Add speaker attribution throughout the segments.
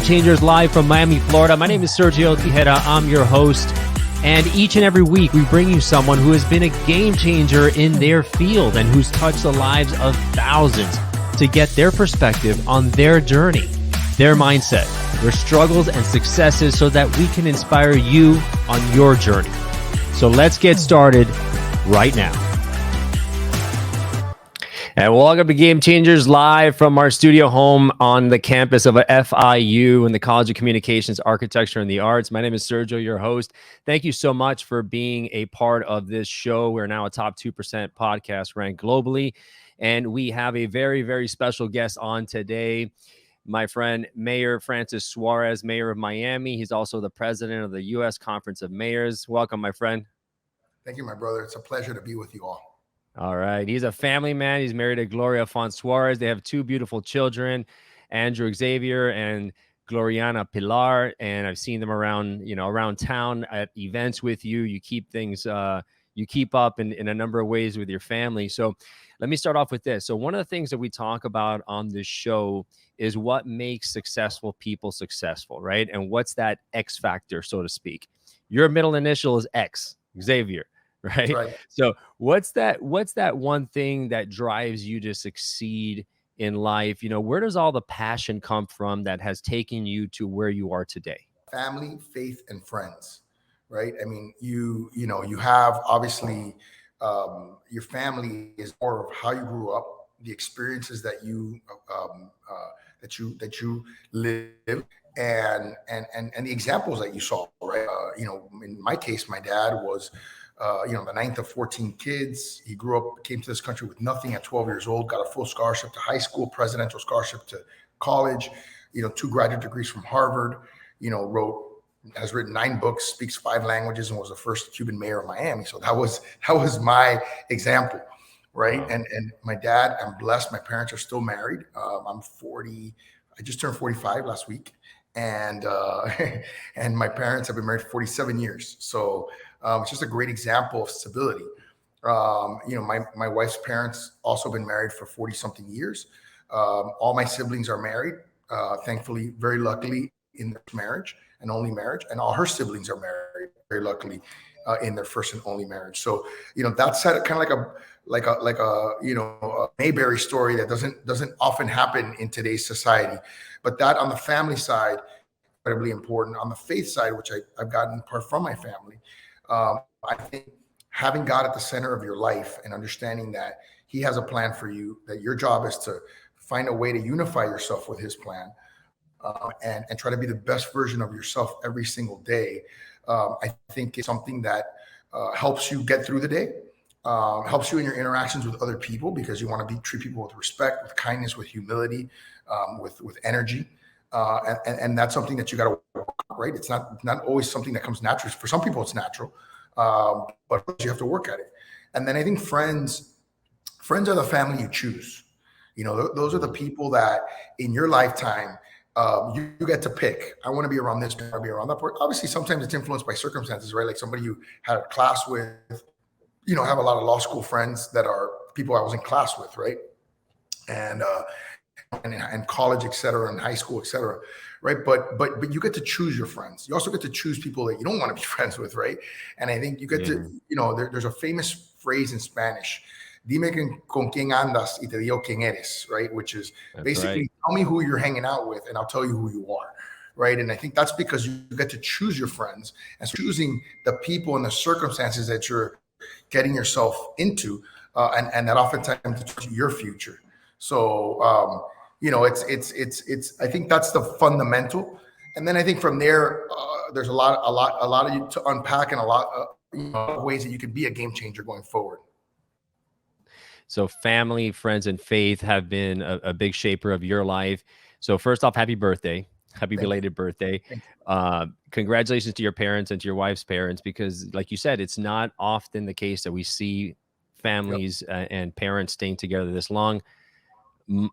Speaker 1: Gamechangers live from Miami, Florida. My name is Sergio Tigera. I'm your host. And each and every week, we bring you someone who has been a game changer in their field and who's touched the lives of thousands to get their perspective on their journey, their mindset, their struggles and successes so that we can inspire you on your journey. So let's get started right now. And welcome to Game Changers live from our studio home on the campus of a FIU in the College of Communications, Architecture, and the Arts. My name is Sergio, your host. Thank you so much for being a part of this show. We're now a top 2% podcast ranked globally. And we have a very, very special guest on today, my friend, Mayor Francis Suarez, Mayor of Miami. He's also the president of the U.S. Conference of Mayors. Welcome, my friend.
Speaker 2: Thank you, my brother. It's a pleasure to be with you all.
Speaker 1: All right. He's a family man. He's married to Gloria Suarez. They have two beautiful children, Andrew Xavier and Gloriana Pilar. And I've seen them around town at events with you. You keep things, you keep up in a number of ways with your family. So let me start off with this. So one of the things that we talk about on this show is what makes successful people successful, right? And what's that X factor, so to speak? Your middle initial is X, Xavier. Right. So what's that one thing that drives you to succeed in life? You know, where does all the passion come from that has taken you to where you are today?
Speaker 2: Family, faith, and friends, right? I mean, you have obviously your family is more of how you grew up, the experiences that you live, and the examples that you saw, right? In my case, my dad was the ninth of 14 kids. He grew up, came to this country with nothing at 12 years old, got a full scholarship to high school, presidential scholarship to college, 2 graduate degrees from Harvard, has written 9 books, speaks 5 languages, and was the first Cuban mayor of Miami. So that was my example, right? Wow. And my dad, I'm blessed. My parents are still married. I'm 40. I just turned 45 last week. And and my parents have been married for 47 years. So it's just a great example of stability. My wife's parents also been married for 40 something years. All my siblings are married, thankfully, very luckily in their marriage and only marriage. And all her siblings are married, very luckily, in their first and only marriage. So, that's kind of like a Mayberry story that doesn't often happen in today's society. But that on the family side, incredibly important. On the faith side, which I've gotten part from my family, I think having God at the center of your life and understanding that He has a plan for you, that your job is to find a way to unify yourself with His plan, and try to be the best version of yourself every single day. I think it's something that helps you get through the day, helps you in your interactions with other people, because you want to treat people with respect, with kindness, with humility, with energy. And that's something that you got to work on, right? It's not always something that comes naturally. For some people, it's natural, but you have to work at it. And then I think friends are the family you choose. Those are the people that in your lifetime, you get to pick. I want to be around this, I want to be around that part. Obviously, sometimes it's influenced by circumstances, right? Like somebody you had a class with, I have a lot of law school friends that are people I was in class with, right? And college, et cetera, and high school, et cetera, right? But you get to choose your friends. You also get to choose people that you don't want to be friends with, right? And I think you get to, there's a famous phrase in Spanish, dime con quién andas y te digo quién eres, right? Which is basically, tell me who you're hanging out with and I'll tell you who you are, right? And I think that's because you get to choose your friends, and so choosing the people and the circumstances that you're getting yourself into, and that oftentimes determines your future. So, it's I think that's the fundamental. And then I think from there, there's a lot of you to unpack, and a lot of ways that you can be a game changer going forward.
Speaker 1: So family, friends, and faith have been a big shaper of your life. So first off, happy birthday. Happy belated birthday. Congratulations to your parents and to your wife's parents, because like you said, it's not often the case that we see families and parents staying together this long.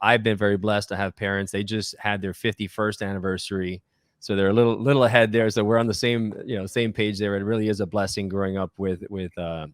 Speaker 1: I've been very blessed to have parents. They just had their 51st anniversary. So they're a little ahead there. So we're on the same page there. It really is a blessing growing up with a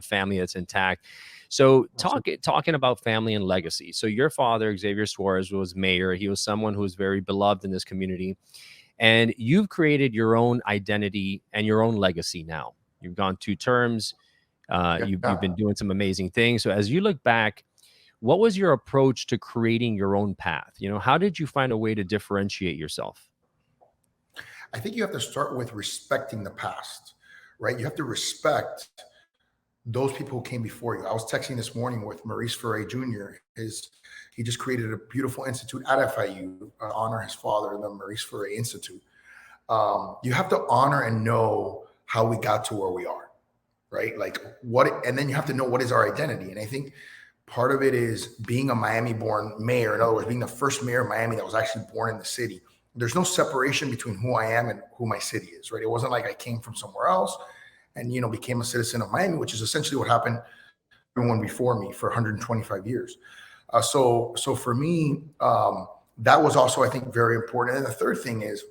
Speaker 1: family that's intact. So talking about family and legacy. So your father, Xavier Suarez, was mayor. He was someone who was very beloved in this community. And you've created your own identity and your own legacy now. You've gone 2 terms. You've been doing some amazing things. So as you look back, what was your approach to creating your own path? How did you find a way to differentiate yourself?
Speaker 2: I think you have to start with respecting the past, right? You have to respect those people who came before you. I was texting this morning with Maurice Ferre Jr. He just created a beautiful institute at FIU, honor his father, the Maurice Ferre Institute. You have to honor and know how we got to where we are, right? Like and then you have to know what is our identity. And I think part of it is being a Miami-born mayor. In other words, being the first mayor of Miami that was actually born in the city. There's no separation between who I am and who my city is, right? It wasn't like I came from somewhere else and, became a citizen of Miami, which is essentially what happened to everyone before me for 125 years. So for me, that was also, I think, very important. And the third thing is,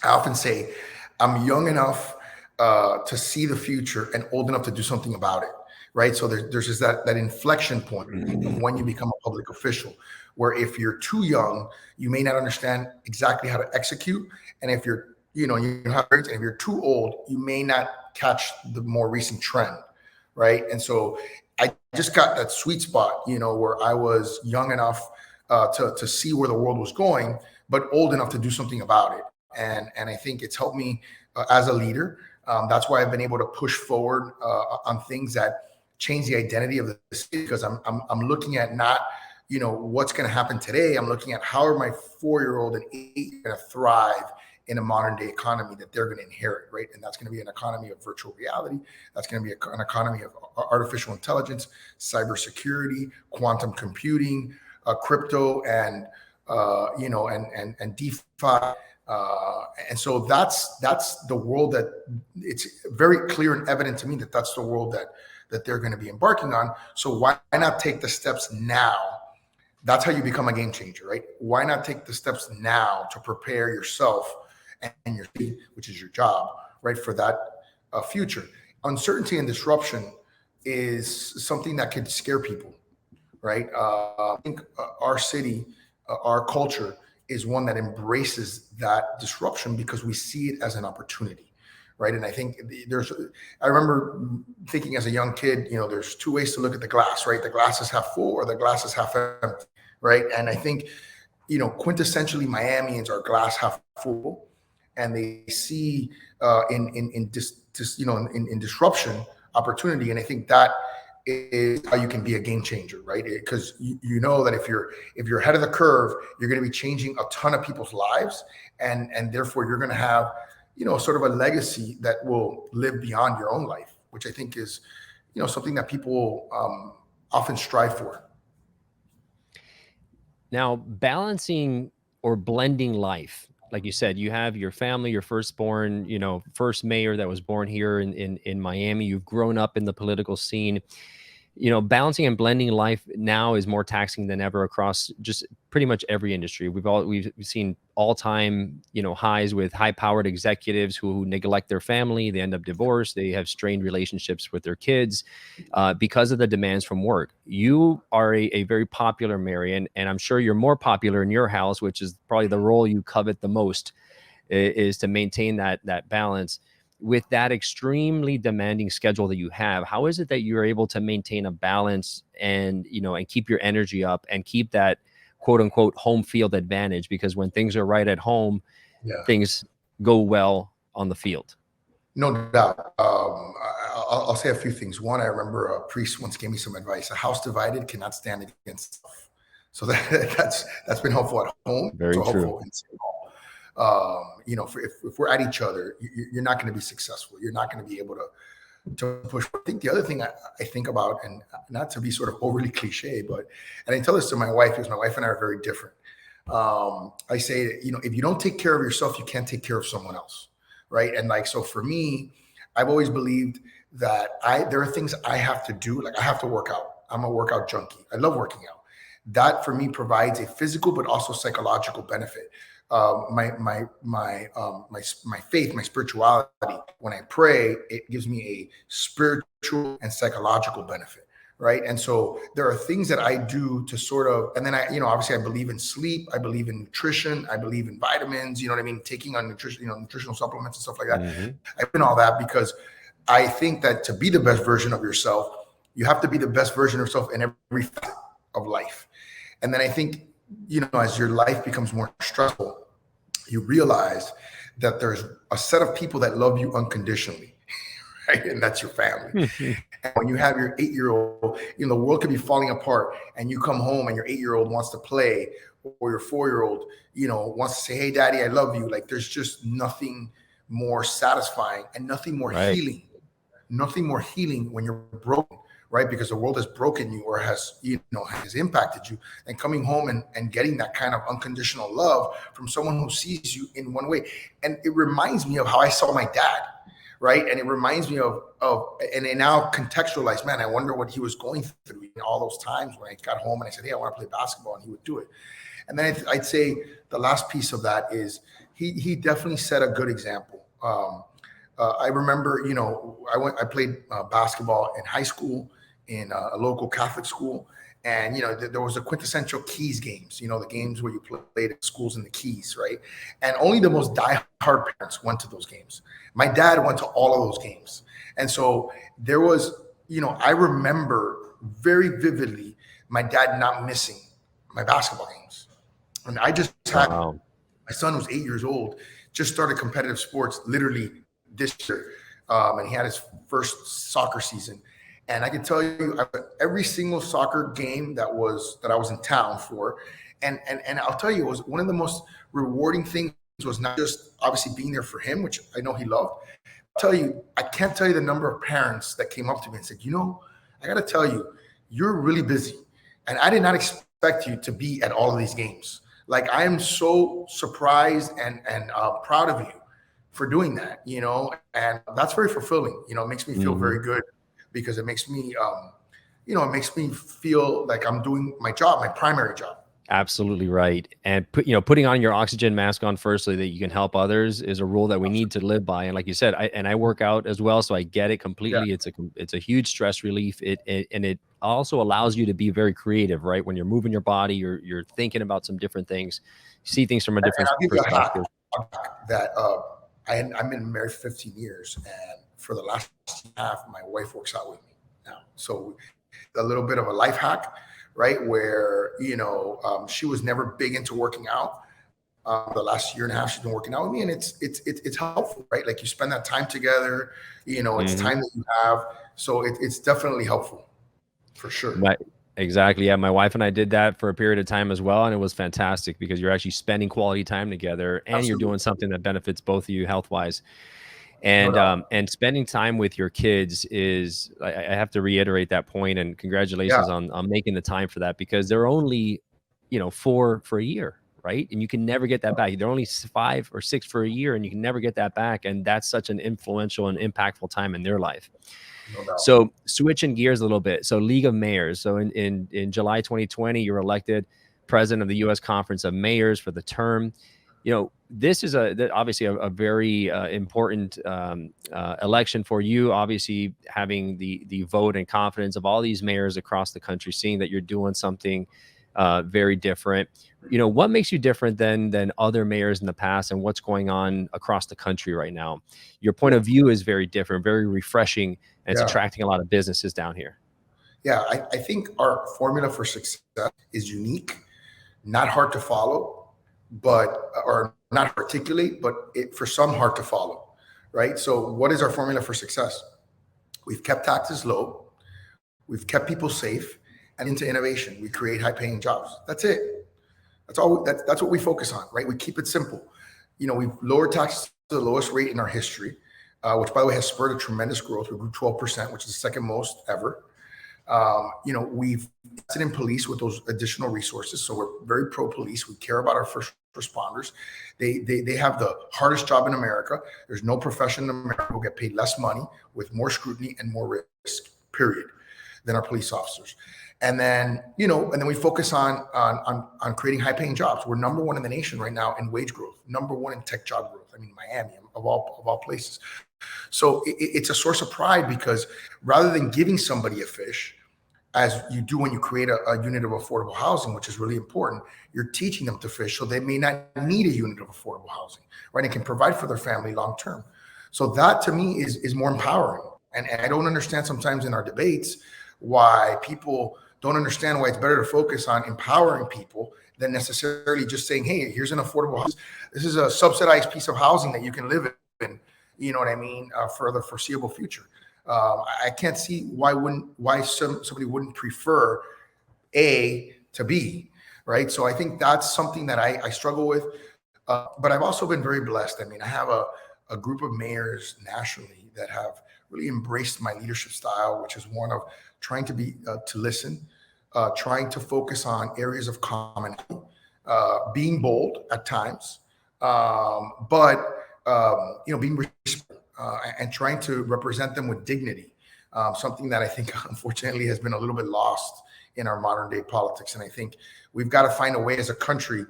Speaker 2: I often say, I'm young enough to see the future and old enough to do something about it, right? So there's just that inflection point of when you become a public official, where if you're too young, you may not understand exactly how to execute. And if you're, you have, and if you're too old, you may not catch the more recent trend, right? And so I just got that sweet spot, where I was young enough to see where the world was going, but old enough to do something about it. And I think it's helped me as a leader. That's why I've been able to push forward on things that change the identity of the city, because I'm looking at not, what's going to happen today. I'm looking at how are my 4-year-old and 8 going to thrive in a modern day economy that they're going to inherit, right? And that's going to be an economy of virtual reality. That's going to be an economy of artificial intelligence, cybersecurity, quantum computing, crypto, and and DeFi. And so that's the world that it's very clear and evident to me that that's the world that they're going to be embarking on. So why not take the steps now? That's how you become a game changer, right? Why not take the steps now to prepare yourself and your team, which is your job, right, for that future? Uncertainty and disruption is something that could scare people, right? I think our city, our culture is one that embraces that disruption because we see it as an opportunity, right? And I think I remember thinking as a young kid, there's 2 ways to look at the glass, right? The glass is half full or the glass is half empty, right? And I think, quintessentially Miamians are glass half full, and they see in disruption opportunity. And I think that is how you can be a game changer, right? Because you know that if you're ahead of the curve, you're going to be changing a ton of people's lives, and therefore you're going to have sort of a legacy that will live beyond your own life, which I think is something that people often strive for.
Speaker 1: Now, balancing or blending life, like you said, you have your family, your firstborn, first mayor that was born here in Miami. You've grown up in the political scene. Balancing and blending life now is more taxing than ever across just pretty much every industry. We've seen all-time, highs with high-powered executives who neglect their family. They end up divorced. They have strained relationships with their kids because of the demands from work. You are a very popular mayor, and I'm sure you're more popular in your house, which is probably the role you covet the most, is to maintain that balance. With that extremely demanding schedule that you have, how is it that you're able to maintain a balance and keep your energy up and keep that quote unquote home field advantage? Because when things are right at home, things go well on the field.
Speaker 2: No doubt. I'll say a few things. One, I remember a priest once gave me some advice: a house divided cannot stand against itself. So that's been helpful at home.
Speaker 1: Very true.
Speaker 2: Helpful in City Hall. If we're at each other, you're not going to be successful. You're not going to be able to push. I think the other thing I think about, and not to be sort of overly cliche, and I tell this to my wife, because my wife and I are very different. I say, if you don't take care of yourself, you can't take care of someone else, right? And so for me, I've always believed that there are things I have to do. Like I have to work out. I'm a workout junkie. I love working out. That for me provides a physical but also psychological benefit. My faith, my spirituality, when I pray, it gives me a spiritual and psychological benefit, right? And so there are things that I do to sort of, and then I, obviously I believe in sleep, I believe in nutrition, I believe in vitamins, you know what I mean? Taking on nutrition, nutritional supplements and stuff like that. I've been all that because I think that to be the best version of yourself, you have to be the best version of yourself in every facet of life. And then I think, as your life becomes more stressful, you realize that there's a set of people that love you unconditionally, right? And that's your family. And when you have your 8-year-old, the world could be falling apart, and you come home and your 8-year-old wants to play, or your 4-year-old, wants to say, "Hey, Daddy, I love you." Like, there's just nothing more satisfying and nothing more healing. Nothing more healing when you're broken, right? Because the world has broken you or has impacted you, and coming home and getting that kind of unconditional love from someone who sees you in one way. And it reminds me of how I saw my dad, right? And it reminds me of and I now contextualize, man, I wonder what he was going through in all those times when I got home and I said, "Hey, I want to play basketball," and he would do it. And then I'd say the last piece of that is he definitely set a good example. I remember, I played basketball in high school in a local Catholic school. And, there was a quintessential Keys games, the games where you played at schools in the Keys, right? And only the most diehard parents went to those games. My dad went to all of those games. And so there was, I remember very vividly my dad not missing my basketball games. And I just had, my son was 8 years old, just started competitive sports literally this year, and he had his first soccer season. And I can tell you, every single soccer game that I was in town for, and I'll tell you, it was one of the most rewarding things. Was not just obviously being there for him, which I know he loved. I'll tell you, I can't tell you the number of parents that came up to me and said, "I got to tell you, you're really busy, and I did not expect you to be at all of these games. Like, I am so surprised and proud of you for doing that, and that's very fulfilling. It makes me feel very good, because it makes me, it makes me feel like I'm doing my job, my primary job."
Speaker 1: Absolutely right. And putting on your oxygen mask on first so that you can help others is a rule that we need to live by. And like you said, I work out as well, so I get it completely. Yeah. It's a huge stress relief. It also allows you to be very creative, right? When you're moving your body, you're thinking about some different things, you see things from a different perspective.
Speaker 2: That I've been married for 15 years, and for the last half, my wife works out with me now. So a little bit of a life hack, right? Where, she was never big into working out. The last year and a half, she's been working out with me, and it's helpful, right? Like, you spend that time together, it's time that you have. So it's definitely helpful, for sure.
Speaker 1: Right. Exactly. Yeah. My wife and I did that for a period of time as well. And it was fantastic because you're actually spending quality time together, and Absolutely. You're doing something that benefits both of you health-wise. And spending time with your kids is, I have to reiterate that point, and congratulations on making the time for that, because they're only, 4 for a year, right? And you can never get that back. They're only 5 or 6 for a year, and you can never get that back. And that's such an influential and impactful time in their life. So switching gears a little bit. So League of Mayors. So in July 2020, you're elected president of the U.S. Conference of Mayors for the term. This is obviously a very important election for you, obviously having the vote and confidence of all these mayors across the country, seeing that you're doing something very different. What makes you different than other mayors in the past, and what's going on across the country right now? Your point of view is very different, very refreshing, and it's attracting a lot of businesses down here.
Speaker 2: Yeah, I think our formula for success is unique, not hard to follow, or not articulate, but for some hard to follow, right? So what is our formula for success? We've kept taxes low, we've kept people safe, and into innovation. We create high-paying jobs. That's it. That's all. That's what we focus on, right? We keep it simple. We've lowered taxes to the lowest rate in our history, which, by the way, has spurred a tremendous growth. We grew 12%, which is the second most ever. We've invested in police with those additional resources. So we're very pro-police. We care about our first responders. They have the hardest job in America. There's no profession in America who get paid less money with more scrutiny and more risk, period, than our police officers. And then, and then we focus on creating high-paying jobs. We're number one in the nation right now in wage growth, number one in tech job growth. I mean, Miami, of all places. So it's a source of pride, because rather than giving somebody a fish, as you do when you create a unit of affordable housing, which is really important. You're teaching them to fish, so they may not need a unit of affordable housing, right? And can provide for their family long term. So that to me is more empowering. And I don't understand sometimes in our debates why people don't understand why it's better to focus on empowering people than necessarily just saying, hey, here's an affordable house. This is a subsidized piece of housing that you can live in, you know what I mean, for the foreseeable future. I can't see why somebody wouldn't prefer A to B, right? So I think that's something that I struggle with. But I've also been very blessed. I mean, I have a group of mayors nationally that have really embraced my leadership style, which is one of trying to listen, trying to focus on areas of commonality, being bold at times, but being respectful, and trying to represent them with dignity. Something that I think, unfortunately, has been a little bit lost in our modern day politics. And I think we've got to find a way as a country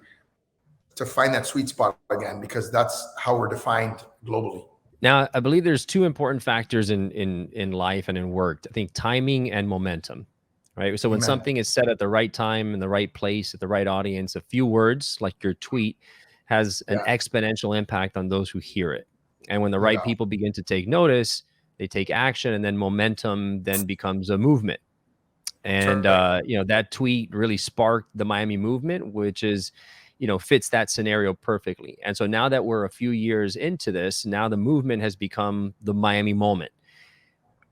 Speaker 2: to find that sweet spot again, because that's how we're defined globally.
Speaker 1: Now, I believe there's two important factors in life and in work. I think timing and momentum, right? So when
Speaker 2: Amen.
Speaker 1: something is said at the right time, in the right place, at the right audience, a few words like your tweet has an exponential impact on those who hear it. And when the right people begin to take notice, they take action, and then momentum then becomes a movement. And that tweet really sparked the Miami movement, which is, fits that scenario perfectly. And so now that we're a few years into this, now the movement has become the Miami moment.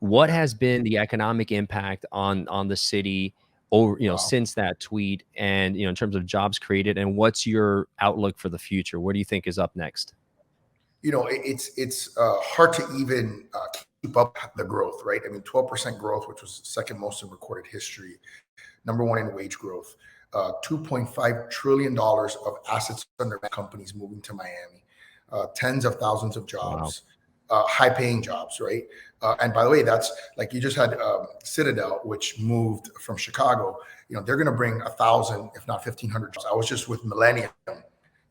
Speaker 1: What has been the economic impact on the city over, since that tweet, and, in terms of jobs created, and what's your outlook for the future? What do you think is up next?
Speaker 2: It's hard to even keep up the growth, right? I mean, 12% growth, which was second most in recorded history, number one in wage growth, $2.5 trillion of assets under companies moving to Miami, tens of thousands of jobs, high paying jobs, right? And by the way, that's like you just had Citadel, which moved from Chicago. They're going to bring 1,000, if not 1,500 jobs. I was just with Millennium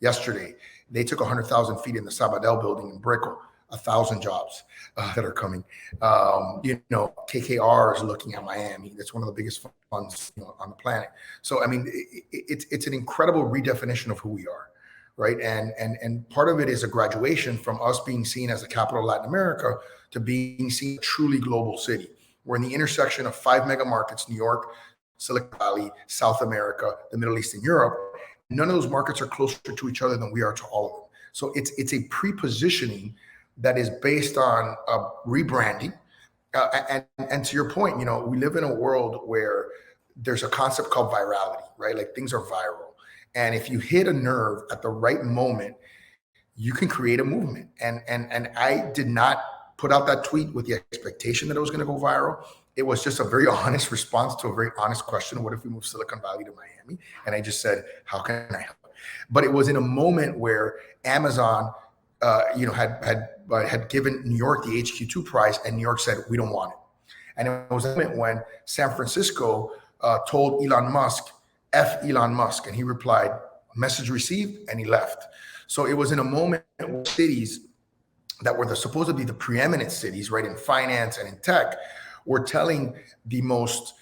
Speaker 2: yesterday. They took 100,000 feet in the Sabadell building in Brickell, 1,000 jobs that are coming. KKR is looking at Miami. That's one of the biggest funds on the planet. So, I mean, it's an incredible redefinition of who we are, right? And part of it is a graduation from us being seen as the capital of Latin America to being seen a truly global city. We're in the intersection of 5 mega markets: New York, Silicon Valley, South America, the Middle East, and Europe. None of those markets are closer to each other than we are to all of them. So it's a pre-positioning that is based on rebranding. And to your point, we live in a world where there's a concept called virality, right? Like things are viral. And if you hit a nerve at the right moment, you can create a movement. And I did not put out that tweet with the expectation that it was going to go viral. It was just a very honest response to a very honest question. What if we move Silicon Valley to Miami? And I just said, how can I help? But it was in a moment where Amazon, had given New York the HQ2 prize, and New York said, we don't want it. And it was a moment when San Francisco told Elon Musk, F Elon Musk. And he replied, message received, and he left. So it was in a moment where cities that were supposedly the preeminent cities, right, in finance and in tech, were telling the most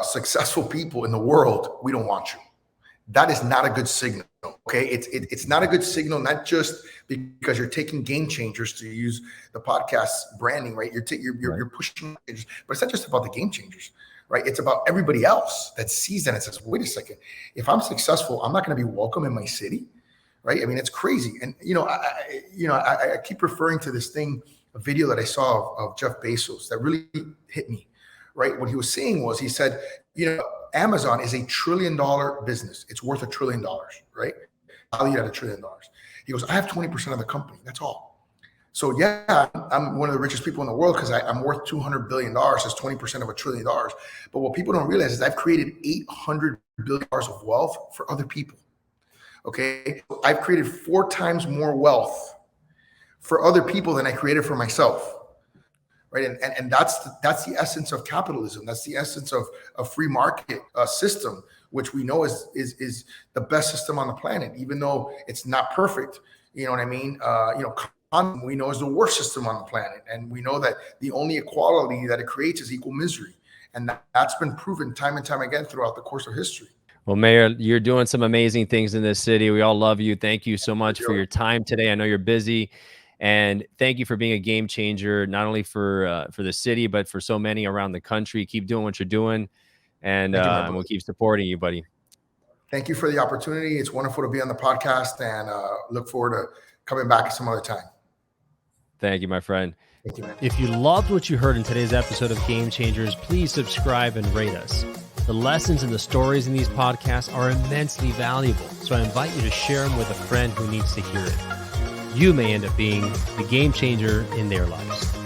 Speaker 2: successful people in the world, we don't want you. That is not a good signal. Okay, it's not a good signal, not just because you're taking Gamechangers, to use the podcast branding, right? You're pushing, but it's not just about the Gamechangers, right? It's about everybody else that sees that and says, wait a second, if I'm successful, I'm not going to be welcome in my city, right? I mean, it's crazy. And I keep referring to this thing, a video that I saw of Jeff Bezos that really hit me, right? What he was saying was, he said, Amazon is $1 trillion business. It's worth $1 trillion, right? Valued at $1 trillion. He goes, I have 20% of the company. That's all. So yeah, I'm one of the richest people in the world because I'm worth $200 billion. That's 20% of $1 trillion. But what people don't realize is I've created $800 billion of wealth for other people. Okay. I've created 4 times more wealth for other people than I created for myself. Right. And that's the essence of capitalism. That's the essence of a free market system, which we know is the best system on the planet, even though it's not perfect. You know what I mean? We know is the worst system on the planet. And we know that the only equality that it creates is equal misery. And that's been proven time and time again throughout the course of history.
Speaker 1: Well, Mayor, you're doing some amazing things in this city. We all love you. Thank you so much for your time today. I know you're busy, and thank you for being a game changer, not only for the city, but for so many around the country. Keep doing what you're doing, and we'll keep supporting you, buddy.
Speaker 2: Thank you for the opportunity. It's wonderful to be on the podcast, and look forward to coming back some other time.
Speaker 1: Thank you, my friend.
Speaker 2: Thank you, man.
Speaker 3: If you loved what you heard in today's episode of Game Changers, please subscribe and rate us. The lessons and the stories in these podcasts are immensely valuable, so I invite you to share them with a friend who needs to hear it. You may end up being the game changer in their lives.